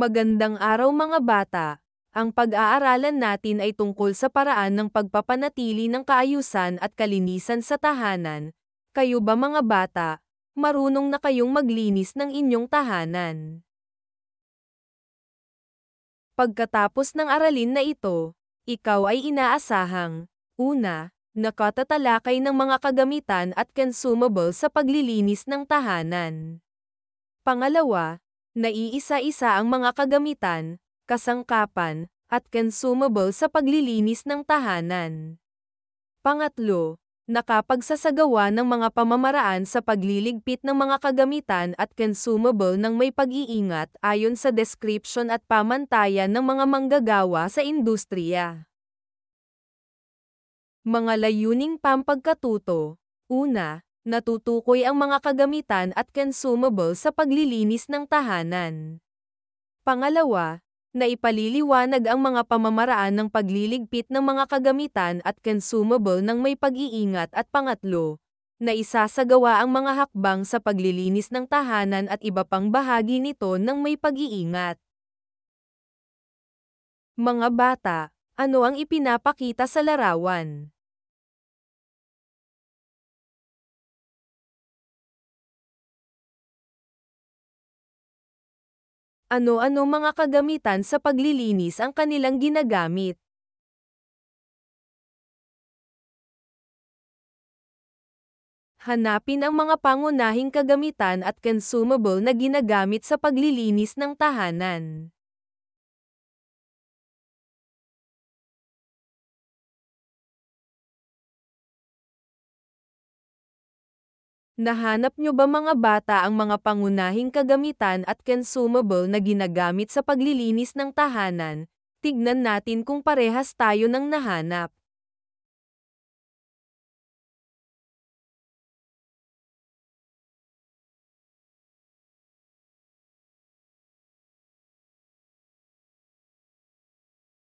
Magandang araw mga bata. Ang pag-aaralan natin ay tungkol sa paraan ng pagpapanatili ng kaayusan at kalinisan sa tahanan. Kayo ba mga bata, marunong na kayong maglinis ng inyong tahanan? Pagkatapos ng aralin na ito, ikaw ay inaasahang, una, nakatatalakay ng mga kagamitan at consumable sa paglilinis ng tahanan. Pangalawa, naiisa-isa ang mga kagamitan, kasangkapan, at consumable sa paglilinis ng tahanan. Pangatlo, nakapagsasagawa ng mga pamamaraan sa pagliligpit ng mga kagamitan at consumable ng may pag-iingat ayon sa description at pamantayan ng mga manggagawa sa industriya. Mga layuning pampagkatuto. Una, natutukoy ang mga kagamitan at consumable sa paglilinis ng tahanan. Pangalawa, naipaliliwanag ang mga pamamaraan ng pagliligpit ng mga kagamitan at consumable ng may pag-iingat at pangatlo, naisasagawa ang mga hakbang sa paglilinis ng tahanan at iba pang bahagi nito ng may pag-iingat. Mga bata, ano ang ipinapakita sa larawan? Ano-ano mga kagamitan sa paglilinis ang kanilang ginagamit? Hanapin ang mga pangunahing kagamitan at consumable na ginagamit sa paglilinis ng tahanan. Nahanap nyo ba mga bata ang mga pangunahing kagamitan at consumable na ginagamit sa paglilinis ng tahanan? Tignan natin kung parehas tayo ng nahanap.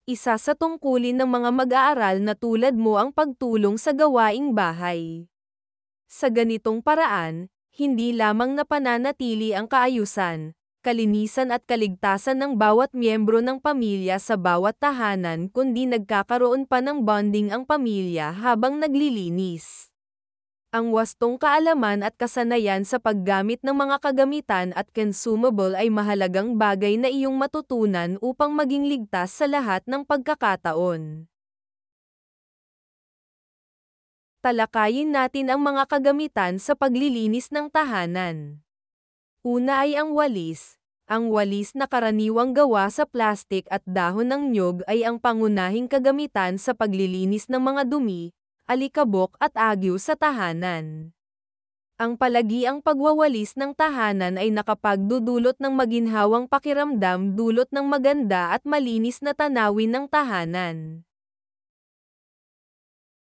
Isa sa tungkulin ng mga mag-aaral na tulad mo ang pagtulong sa gawaing bahay. Sa ganitong paraan, hindi lamang napananatili ang kaayusan, kalinisan at kaligtasan ng bawat miyembro ng pamilya sa bawat tahanan kundi nagkakaroon pa ng bonding ang pamilya habang naglilinis. Ang wastong kaalaman at kasanayan sa paggamit ng mga kagamitan at consumable ay mahalagang bagay na iyong matutunan upang maging ligtas sa lahat ng pagkakataon. Talakayin natin ang mga kagamitan sa paglilinis ng tahanan. Una ay ang walis. Ang walis na karaniwang gawa sa plastik at dahon ng niyog ay ang pangunahing kagamitan sa paglilinis ng mga dumi, alikabok at agyo sa tahanan. Ang palagiang pagwawalis ng tahanan ay nakapagdudulot ng maginhawang pakiramdam dulot ng maganda at malinis na tanawin ng tahanan.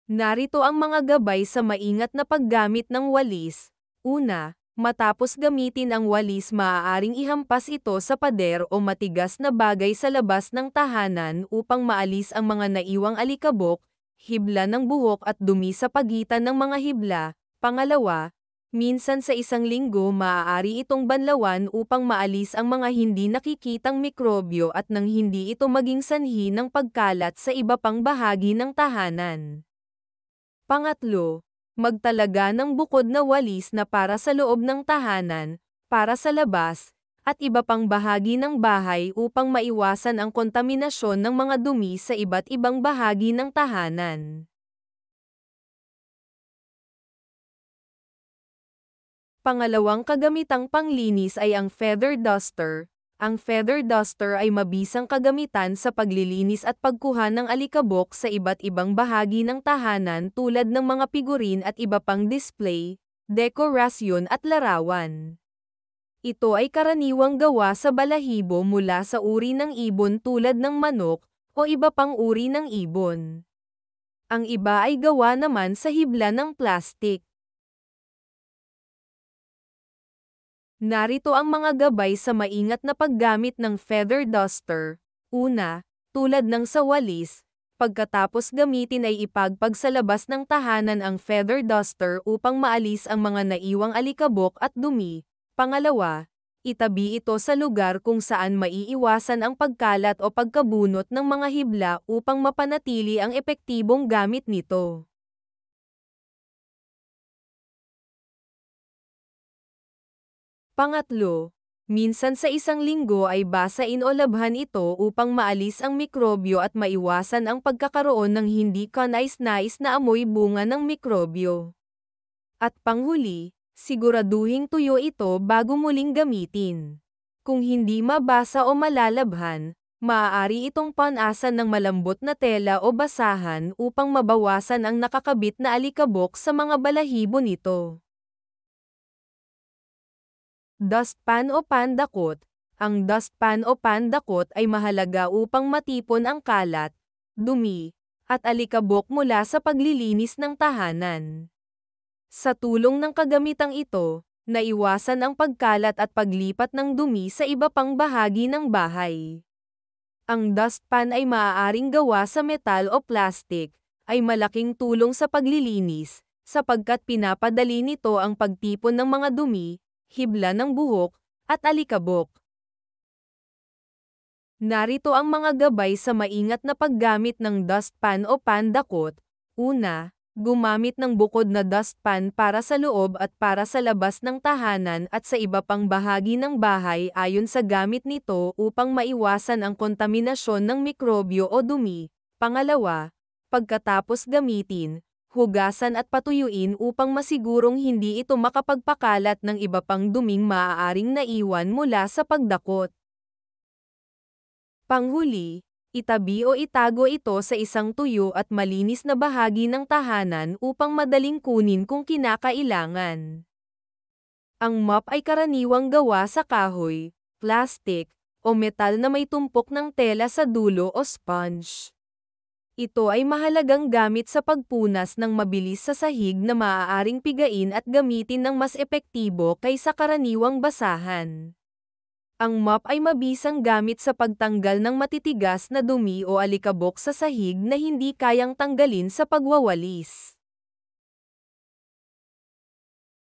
Narito ang mga gabay sa maingat na paggamit ng walis. Una, matapos gamitin ang walis maaaring ihampas ito sa pader o matigas na bagay sa labas ng tahanan upang maalis ang mga naiwang alikabok, hibla ng buhok at dumi sa pagitan ng mga hibla. Pangalawa, minsan sa isang linggo maaari itong banlawan upang maalis ang mga hindi nakikitang mikrobyo at nang hindi ito maging sanhi ng pagkalat sa iba pang bahagi ng tahanan. Pangatlo, magtalaga ng bukod na walis na para sa loob ng tahanan, para sa labas, at iba pang bahagi ng bahay upang maiwasan ang kontaminasyon ng mga dumi sa iba't ibang bahagi ng tahanan. Pangalawang kagamitang panglinis ay ang feather duster. Ang feather duster ay mabisang kagamitan sa paglilinis at pagkuha ng alikabok sa iba't ibang bahagi ng tahanan tulad ng mga figurin at iba pang display, dekorasyon at larawan. Ito ay karaniwang gawa sa balahibo mula sa uri ng ibon tulad ng manok o iba pang uri ng ibon. Ang iba ay gawa naman sa hibla ng plastik. Narito ang mga gabay sa maingat na paggamit ng feather duster. Una, tulad ng sa walis, pagkatapos gamitin ay ipagpag sa labas ng tahanan ang feather duster upang maalis ang mga naiwang alikabok at dumi. Pangalawa, Itabi ito sa lugar kung saan maiiwasan ang pagkalat o pagkabunot ng mga hibla upang mapanatili ang epektibong gamit nito. Pangatlo, minsan sa isang linggo ay basain o labhan ito upang maalis ang mikrobyo at maiwasan ang pagkakaroon ng hindi kanais-nais na amoy bunga ng mikrobyo. At panghuli, siguraduhing tuyo ito bago muling gamitin. Kung hindi mabasa o malalabhan, maaari itong panasan ng malambot na tela o basahan upang mabawasan ang nakakabit na alikabok sa mga balahibo nito. Dustpan o pandakot. Ang dustpan o pandakot ay mahalaga upang matipon ang kalat, dumi, at alikabok mula sa paglilinis ng tahanan. Sa tulong ng kagamitang ito, naiwasan ang pagkalat at paglipat ng dumi sa iba pang bahagi ng bahay. Ang dustpan ay maaaring gawa sa metal o plastic, ay malaking tulong sa paglilinis, sapagkat pinapadali nito ang pagtipon ng mga dumi, hibla ng buhok, at alikabok. Narito ang mga gabay sa maingat na paggamit ng dustpan o pandakot. Una, gumamit ng bukod na dustpan para sa loob at para sa labas ng tahanan at sa iba pang bahagi ng bahay ayon sa gamit nito upang maiwasan ang kontaminasyon ng mikrobyo o dumi. Pangalawa, pagkatapos gamitin, hugasan at patuyuin upang masigurong hindi ito makapagpakalat ng iba pang duming maaaring naiwan mula sa pagdakot. Panghuli, itabi o itago ito sa isang tuyo at malinis na bahagi ng tahanan upang madaling kunin kung kinakailangan. Ang mop ay karaniwang gawa sa kahoy, plastik, o metal na may tumpok ng tela sa dulo o sponge. Ito ay mahalagang gamit sa pagpunas ng mabilis sa sahig na maaaring pigain at gamitin ng mas epektibo kaysa karaniwang basahan. Ang mop ay mabisang gamit sa pagtanggal ng matitigas na dumi o alikabok sa sahig na hindi kayang tanggalin sa pagwawalis.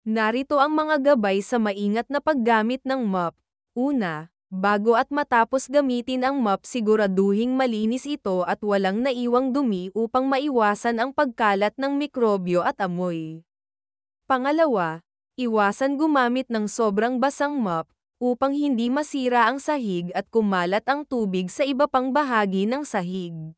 Narito ang mga gabay sa maingat na paggamit ng mop. Una, bago at matapos gamitin ang mop siguraduhing malinis ito at walang naiwang dumi upang maiwasan ang pagkalat ng mikrobyo at amoy. Pangalawa, iwasan gumamit ng sobrang basang mop, upang hindi masira ang sahig at kumalat ang tubig sa iba pang bahagi ng sahig.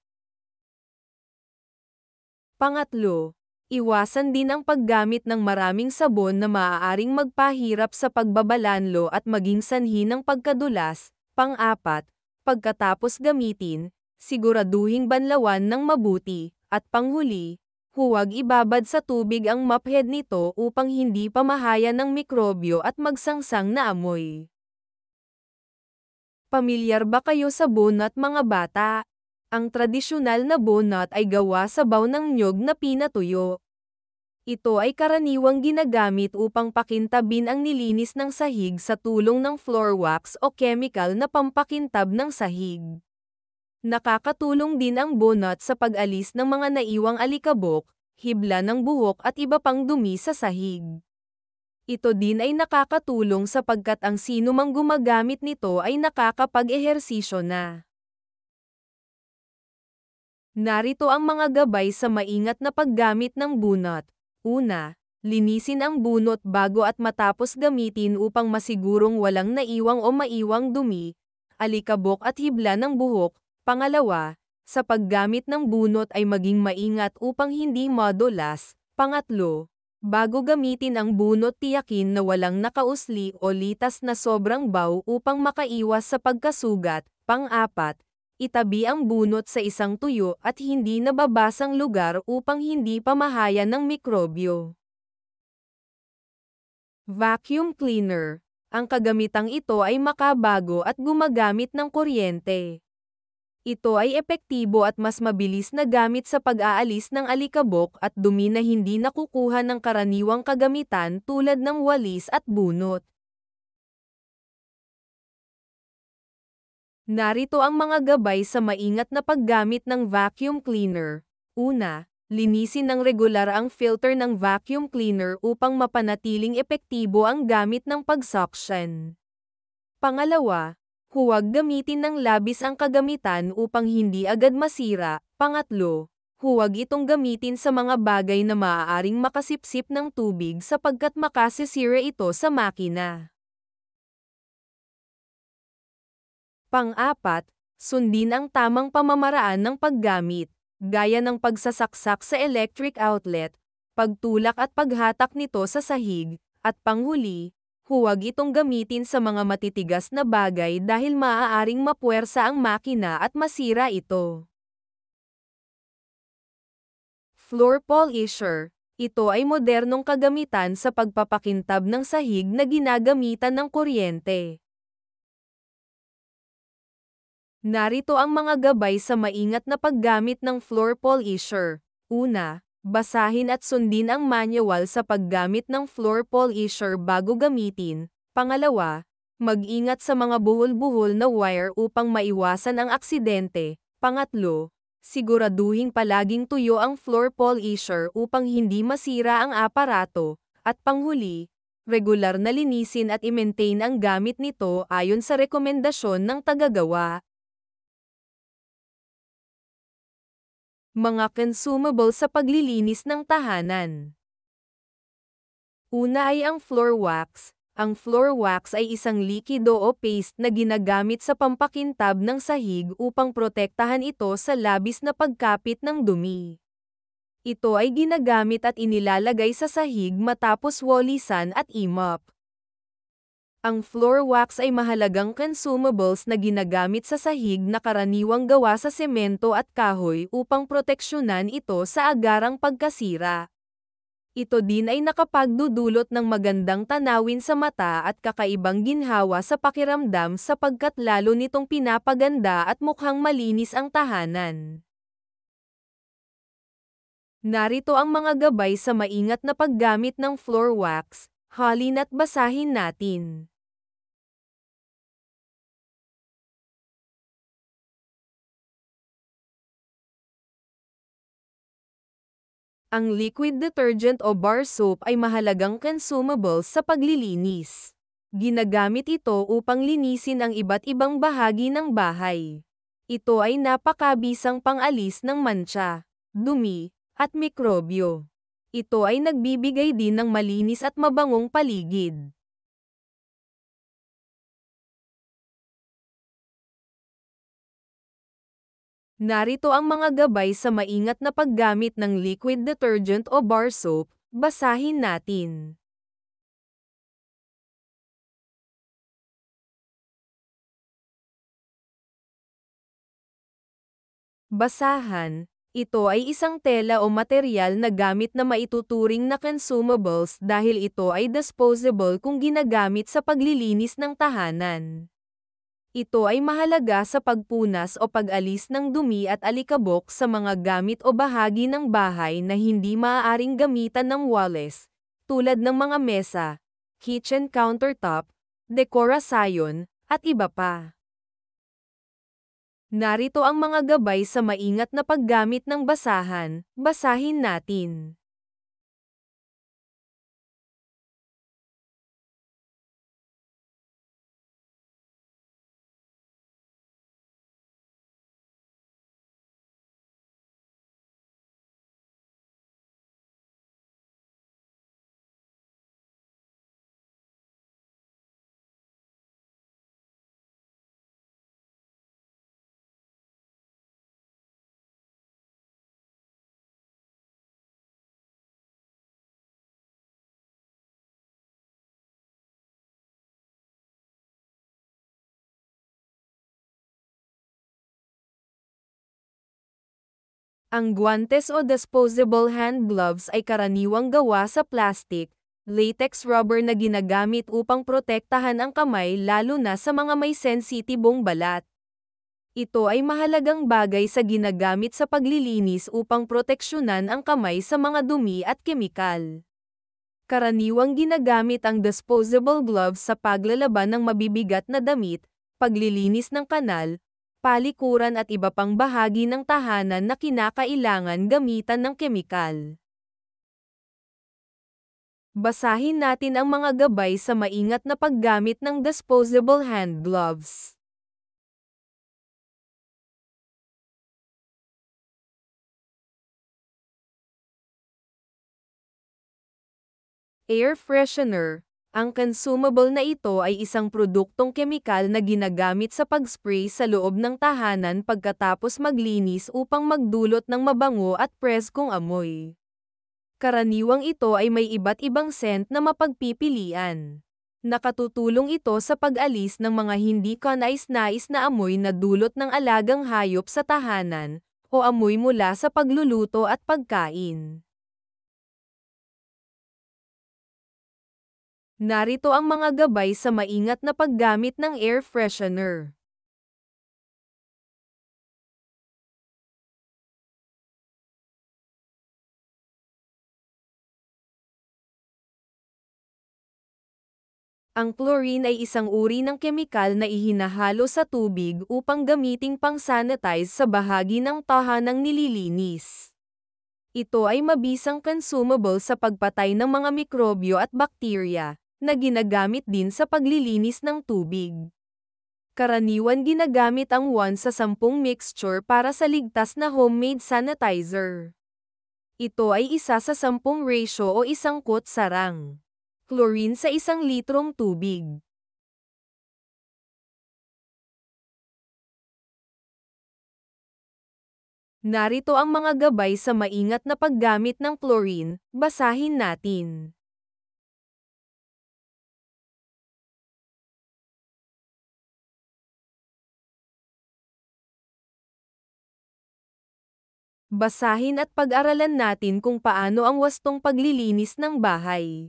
Pangatlo, iwasan din ang paggamit ng maraming sabon na maaaring magpahirap sa pagbabalanlo at maging sanhi ng pagkadulas. Pang-apat, pagkatapos gamitin, siguraduhing banlawan ng mabuti, at panghuli, huwag ibabad sa tubig ang mop head nito upang hindi pamahaya ng mikrobyo at magsangsang na amoy. Pamilyar ba kayo sa bunot mga bata? Ang tradisyonal na bunot ay gawa sa baw ng niyog na pinatuyo. Ito ay karaniwang ginagamit upang pakintabin ang nilinis ng sahig sa tulong ng floor wax o chemical na pampakintab ng sahig. Nakakatulong din ang bunot sa pag-alis ng mga naiwang alikabok, hibla ng buhok at iba pang dumi sa sahig. Ito din ay nakakatulong sapagkat ang sinumang gumagamit nito ay nakakapag-ehersisyo na. Narito ang mga gabay sa maingat na paggamit ng bunot. Una, linisin ang bunot bago at matapos gamitin upang masigurong walang naiwang o maiwang dumi, alikabok at hibla ng buhok. Pangalawa, sa paggamit ng bunot ay maging maingat upang hindi madulas. Pangatlo, bago gamitin ang bunot tiyakin na walang nakausli o litas na sobrang baw upang makaiwas sa pagkasugat. Pang-apat, itabi ang bunot sa isang tuyo at hindi nababasang lugar upang hindi pamahayan ng mikrobyo. Vacuum cleaner. Ang kagamitang ito ay makabago at gumagamit ng kuryente. Ito ay epektibo at mas mabilis na gamit sa pag-aalis ng alikabok at dumi na hindi nakukuha ng karaniwang kagamitan tulad ng walis at bunot. Narito ang mga gabay sa maingat na paggamit ng vacuum cleaner. Una, linisin ng regular ang filter ng vacuum cleaner upang mapanatiling epektibo ang gamit ng pag-suction. Pangalawa, huwag gamitin ng labis ang kagamitan upang hindi agad masira. Pangatlo, huwag itong gamitin sa mga bagay na maaaring makasipsip ng tubig sapagkat makasisira ito sa makina. Pang-apat, sundin ang tamang pamamaraan ng paggamit, gaya ng pagsasaksak sa electric outlet, pagtulak at paghatak nito sa sahig, at panghuli, huwag itong gamitin sa mga matitigas na bagay dahil maaaring mapuwersa ang makina at masira ito. Floor polisher. Ito ay modernong kagamitan sa pagpapakintab ng sahig na ginagamitan ng kuryente. Narito ang mga gabay sa maingat na paggamit ng floor polisher. Una, basahin at sundin ang manual sa paggamit ng floor polisher bago gamitin. Pangalawa, mag-ingat sa mga buhol-buhol na wire upang maiwasan ang aksidente. Pangatlo, siguraduhing palaging tuyo ang floor polisher upang hindi masira ang aparato. At panghuli, regular na linisin at i-maintain ang gamit nito ayon sa rekomendasyon ng tagagawa. Mga consumable sa paglilinis ng tahanan. Una ay ang floor wax. Ang floor wax ay isang likido o paste na ginagamit sa pampakintab ng sahig upang protektahan ito sa labis na pagkapit ng dumi. Ito ay ginagamit at inilalagay sa sahig matapos walisan at i-mop. Ang floor wax ay mahalagang consumables na ginagamit sa sahig na karaniwang gawa sa semento at kahoy upang proteksyonan ito sa agarang pagkasira. Ito din ay nakapagdudulot ng magandang tanawin sa mata at kakaibang ginhawa sa pakiramdam sapagkat lalo nitong pinapaganda at mukhang malinis ang tahanan. Narito ang mga gabay sa maingat na paggamit ng floor wax. Halina't basahin natin. Ang liquid detergent o bar soap ay mahalagang consumable sa paglilinis. Ginagamit ito upang linisin ang iba't ibang bahagi ng bahay. Ito ay napakabisang pang-alis ng mantsa, dumi, at mikrobyo. Ito ay nagbibigay din ng malinis at mabangong paligid. Narito ang mga gabay sa maingat na paggamit ng liquid detergent o bar soap. Basahin natin. Basahan. Ito ay isang tela o materyal na gamit na maituturing na consumables dahil ito ay disposable kung ginagamit sa paglilinis ng tahanan. Ito ay mahalaga sa pagpunas o pag-alis ng dumi at alikabok sa mga gamit o bahagi ng bahay na hindi maaaring gamitan ng walis, tulad ng mga mesa, kitchen countertop, dekorasyon, at iba pa. Narito ang mga gabay sa maingat na paggamit ng basahan. Basahin natin. Ang guantes o disposable hand gloves ay karaniwang gawa sa plastic, latex rubber na ginagamit upang protektahan ang kamay lalo na sa mga may sensitibong balat. Ito ay mahalagang bagay sa ginagamit sa paglilinis upang proteksyonan ang kamay sa mga dumi at kemikal. Karaniwang ginagamit ang disposable gloves sa paglalaban ng mabibigat na damit, paglilinis ng kanal, palikuran at iba pang bahagi ng tahanan na kinakailangan gamitan ng kemikal. Basahin natin ang mga gabay sa maingat na paggamit ng disposable hand gloves. Air freshener. Ang consumable na ito ay isang produktong kemikal na ginagamit sa pag-spray sa loob ng tahanan pagkatapos maglinis upang magdulot ng mabango at preskong amoy. Karaniwang ito ay may iba't ibang scent na mapagpipilian. Nakatutulong ito sa pag-alis ng mga hindi kanais-nais na amoy na dulot ng alagang hayop sa tahanan, o amoy mula sa pagluluto at pagkain. Narito ang mga gabay sa maingat na paggamit ng air freshener. Ang chlorine ay isang uri ng kemikal na ihinahalo sa tubig upang gamiting pang-sanitize sa bahagi ng tahanang nililinis. Ito ay mabisang consumable sa pagpatay ng mga mikrobyo at bakterya, na ginagamit din sa paglilinis ng tubig. Karaniwan ginagamit ang 1 sa 10 mixture para sa ligtas na homemade sanitizer. Ito ay 1 sa 10 ratio o isang kot sarang chlorine sa 1 litrong tubig. Narito ang mga gabay sa maingat na paggamit ng chlorine, basahin natin. Basahin at pag-aralan natin kung paano ang wastong paglilinis ng bahay.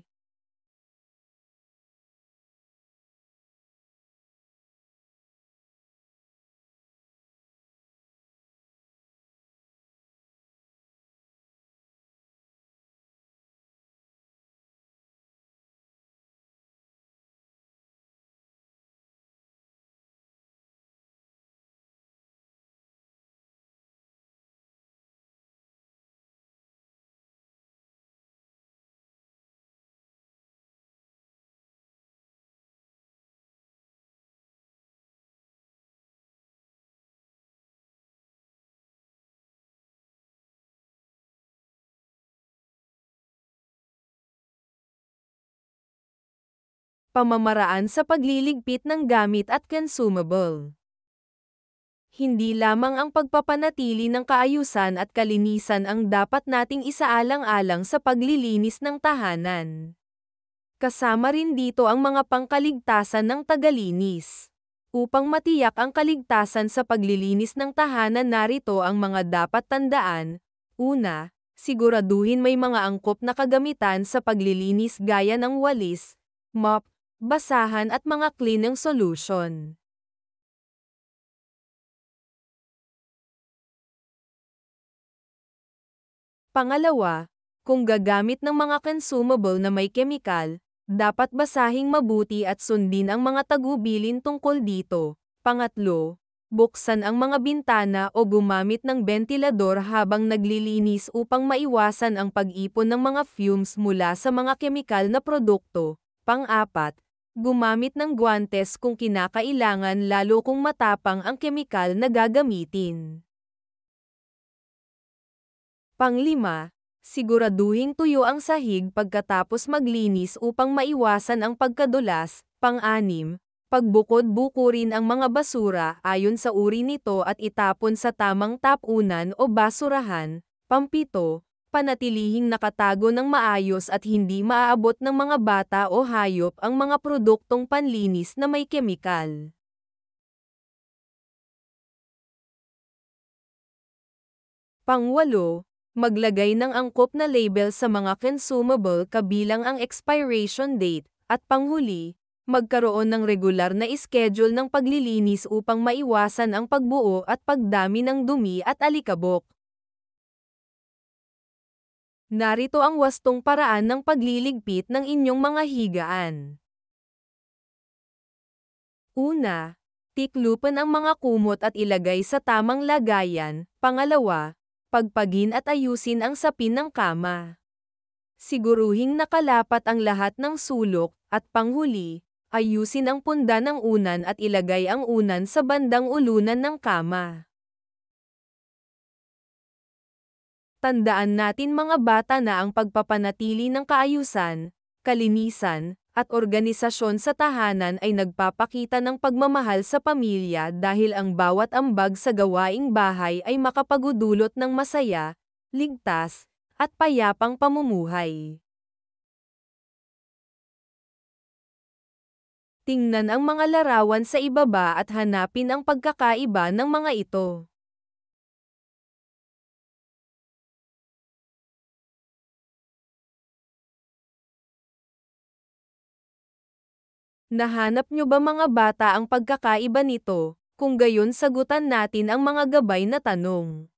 Pamamaraan sa pagliligpit ng gamit at consumable. Hindi lamang ang pagpapanatili ng kaayusan at kalinisan ang dapat nating isaalang-alang sa paglilinis ng tahanan. Kasama rin dito ang mga pangkaligtasan ng tagalinis. Upang matiyak ang kaligtasan sa paglilinis ng tahanan, narito ang mga dapat tandaan. Una, siguraduhin may mga angkop na kagamitan sa paglilinis gaya ng walis, mop, basahan at mga cleaning solution. Pangalawa, kung gagamit ng mga consumable na may kemikal, dapat basahing mabuti at sundin ang mga tagubilin tungkol dito. Pangatlo, buksan ang mga bintana o gumamit ng bentilador habang naglilinis upang maiwasan ang pag-ipon ng mga fumes mula sa mga kemikal na produkto. Pang-apat, gumamit ng guwantes kung kinakailangan, lalo kung matapang ang kemikal na gagamitin. Pang-5, siguraduhing tuyo ang sahig pagkatapos maglinis upang maiwasan ang pagkadulas. Pang-6, pagbukod-bukurin ang mga basura ayon sa uri nito at itapon sa tamang tapunan o basurahan. Pang-7, panatilihing nakatago ng maayos at hindi maaabot ng mga bata o hayop ang mga produktong panlinis na may kemikal. Pang-8, maglagay ng angkop na label sa mga consumable kabilang ang expiration date. At panghuli, magkaroon ng regular na schedule ng paglilinis upang maiwasan ang pagbuo at pagdami ng dumi at alikabok. Narito ang wastong paraan ng pagliligpit ng inyong mga higaan. Una, tiklupan ang mga kumot at ilagay sa tamang lagayan. Pangalawa, pagpagin at ayusin ang sapin ng kama. Siguruhing nakalapat ang lahat ng sulok, at panghuli, ayusin ang punda ng unan at ilagay ang unan sa bandang ulunan ng kama. Tandaan natin mga bata na ang pagpapanatili ng kaayusan, kalinisan, at organisasyon sa tahanan ay nagpapakita ng pagmamahal sa pamilya dahil ang bawat ambag sa gawaing bahay ay makapagudulot ng masaya, ligtas, at payapang pamumuhay. Tingnan ang mga larawan sa ibaba at hanapin ang pagkakaiba ng mga ito. Nahanap nyo ba mga bata ang pagkakaiba nito? Kung gayon sagutan natin ang mga gabay na tanong.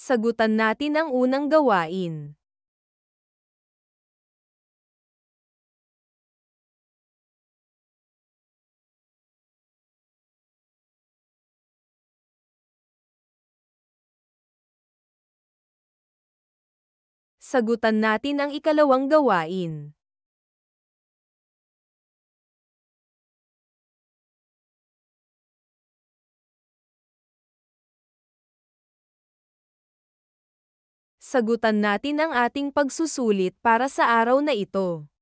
Sagutan natin ang unang gawain. Sagutan natin ang ikalawang gawain. Sagutan natin ang ating pagsusulit para sa araw na ito.